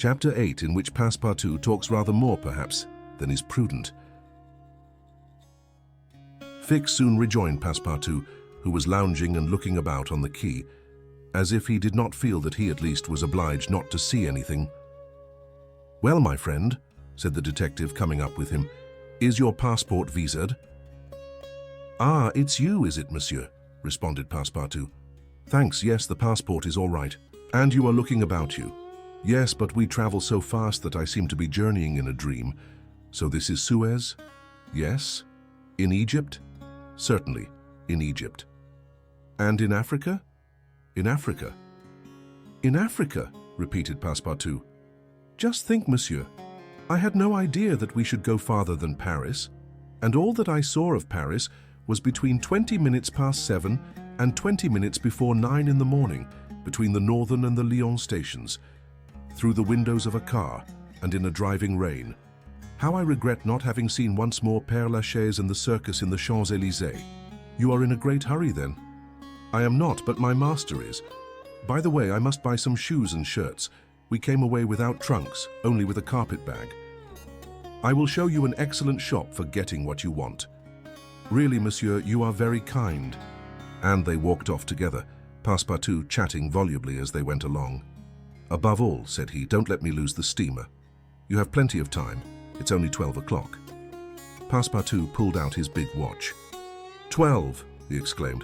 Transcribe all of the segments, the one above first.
Chapter 8, in which Passepartout talks rather more, perhaps, than is prudent. Fix soon rejoined Passepartout, who was lounging and looking about on the quay, as if he did not feel that he at least was obliged not to see anything. "Well, my friend," said the detective, coming up with him, "is your passport visaed?" "Ah, it's you, is it, monsieur?" responded Passepartout. "Thanks, yes, the passport is all right. And you are looking about you?" "Yes, but we travel so fast that I seem to be journeying in a dream. So this is Suez?" "Yes." "In Egypt?" "Certainly, in Egypt." "And in Africa?" "In Africa." "In Africa," repeated Passepartout. "Just think, monsieur, I had no idea that we should go farther than Paris, and all that I saw of Paris was between 20 minutes past 7 and 20 minutes before 9 in the morning, between the Northern and the Lyon stations, through the windows of a car and in a driving rain. How I regret not having seen once more Père Lachaise and the circus in the Champs-Élysées." "You are in a great hurry, then?" "I am not, but my master is. By the way, I must buy some shoes and shirts. We came away without trunks, only with a carpet bag." "I will show you an excellent shop for getting what you want." "Really, monsieur, you are very kind." And they walked off together, Passepartout chatting volubly as they went along. "Above all," said he, "don't let me lose the steamer. You have plenty of time. It's only 12 o'clock. Passepartout pulled out his big watch. 12, he exclaimed.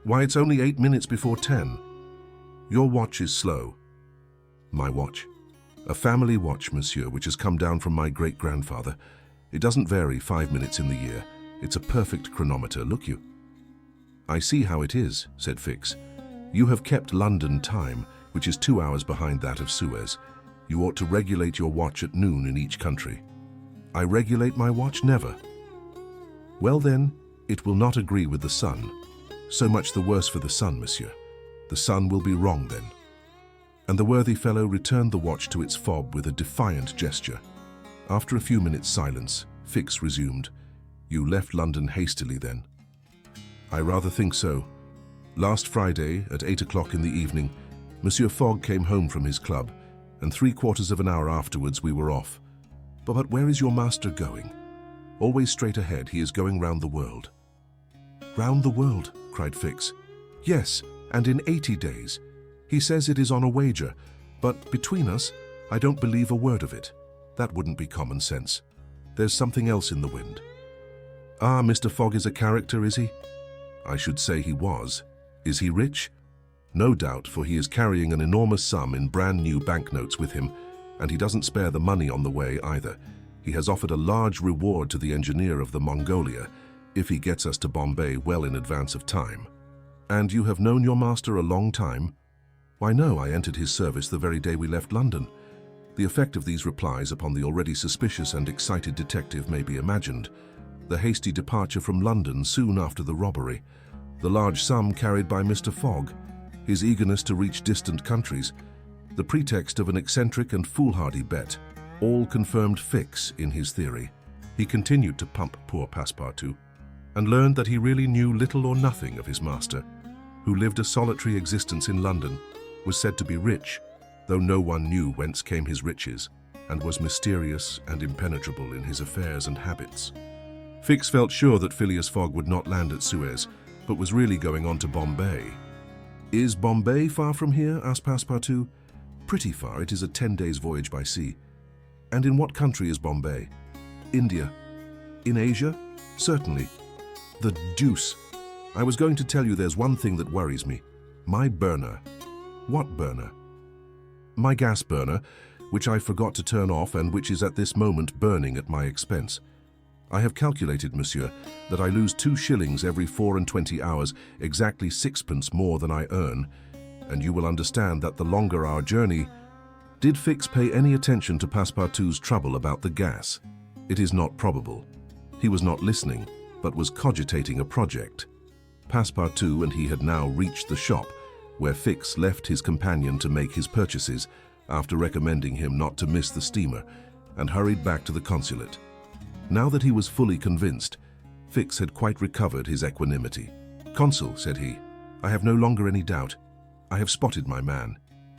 "Why, it's only 8 minutes before 10. Your watch is slow." "My watch? A family watch, monsieur, which has come down from my great-grandfather. It doesn't vary 5 minutes in the year. It's a perfect chronometer, look you." "I see how it is," said Fix. "You have kept London time, which is 2 hours behind that of Suez. You ought to regulate your watch at noon in each country." "I regulate my watch? Never." "Well then, it will not agree with the sun. So much the worse for the sun, monsieur. The sun will be wrong then." And the worthy fellow returned the watch to its fob with a defiant gesture. After a few minutes' silence, Fix resumed. "You left London hastily then?" "I rather think so. Last Friday, at 8 o'clock in the evening, Monsieur Fogg came home from his club, and 3/4 of an hour afterwards we were off. But where is your master going?" "Always straight ahead. He is going round the world." "Round the world?" cried Fix. "Yes, and in 80 days. He says it is on a wager, but between us, I don't believe a word of it. That wouldn't be common sense. There's something else in the wind." "Ah, Mr. Fogg is a character, is he?" "I should say he was. Is he rich?" "No doubt, for he is carrying an enormous sum in brand new banknotes with him, and he doesn't spare the money on the way either. He has offered a large reward to the engineer of the Mongolia if he gets us to Bombay well in advance of time." "And you have known your master a long time?" "Why no, I entered his service the very day we left London." The effect of these replies upon the already suspicious and excited detective may be imagined. The hasty departure from London soon after the robbery, the large sum carried by Mr. Fogg, his eagerness to reach distant countries, the pretext of an eccentric and foolhardy bet, all confirmed Fix in his theory. He continued to pump poor Passepartout, and learned that he really knew little or nothing of his master, who lived a solitary existence in London, was said to be rich, though no one knew whence came his riches, and was mysterious and impenetrable in his affairs and habits. Fix felt sure that Phileas Fogg would not land at Suez, but was really going on to Bombay. "Is Bombay far from here?" asked Passepartout. "Pretty far. It is a 10 days' voyage by sea." "And in what country is Bombay?" "India." "In Asia?" "Certainly." "The deuce! I was going to tell you there's one thing that worries me. My burner." "What burner?" "My gas burner, which I forgot to turn off and which is at this moment burning at my expense. I have calculated, monsieur, that I lose 2 shillings every 24 hours, exactly 6pence more than I earn, and you will understand that the longer our journey—" Did Fix pay any attention to Passepartout's trouble about the gas? It is not probable. He was not listening, but was cogitating a project. Passepartout and he had now reached the shop, where Fix left his companion to make his purchases, after recommending him not to miss the steamer, and hurried back to the consulate. Now that he was fully convinced, Fix had quite recovered his equanimity. "Consul," said he, "I have no longer any doubt. I have spotted my man.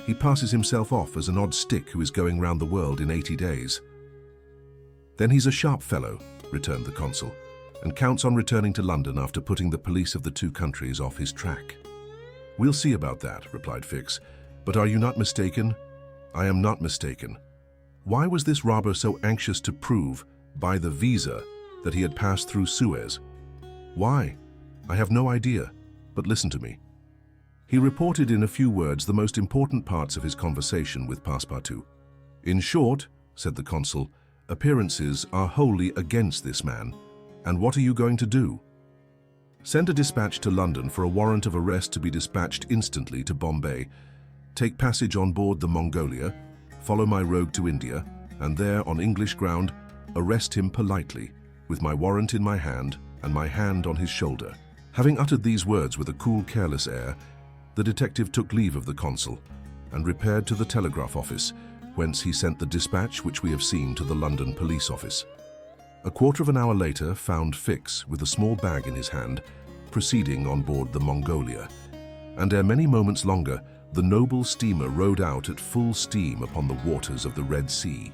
He passes himself off as an odd stick who is going round the world in 80 days. Then he's a sharp fellow, returned the consul, and counts on returning to London after putting the police of the two countries off his track. We'll see about that, replied Fix. But are you not mistaken? I am not mistaken. Why was this robber so anxious to prove, by the visa, that he had passed through Suez? Why? I have no idea, but listen to me. He reported in a few words the most important parts of his conversation with Passepartout. In short, said the consul, appearances are wholly against this man. And what are you going to do? Send a dispatch to London for a warrant of arrest to be dispatched instantly to Bombay. Take passage on board the Mongolia, follow my rogue to India, and there, on English ground, arrest him politely, with my warrant in my hand and my hand on his shoulder. Having uttered these words with a cool, careless air, the detective took leave of the consul and repaired to the telegraph office, whence he sent the dispatch which we have seen to the London police office. A quarter of an hour later found Fix with a small bag in his hand, proceeding on board the Mongolia, and ere many moments longer, the noble steamer rode out at full steam upon the waters of the Red Sea.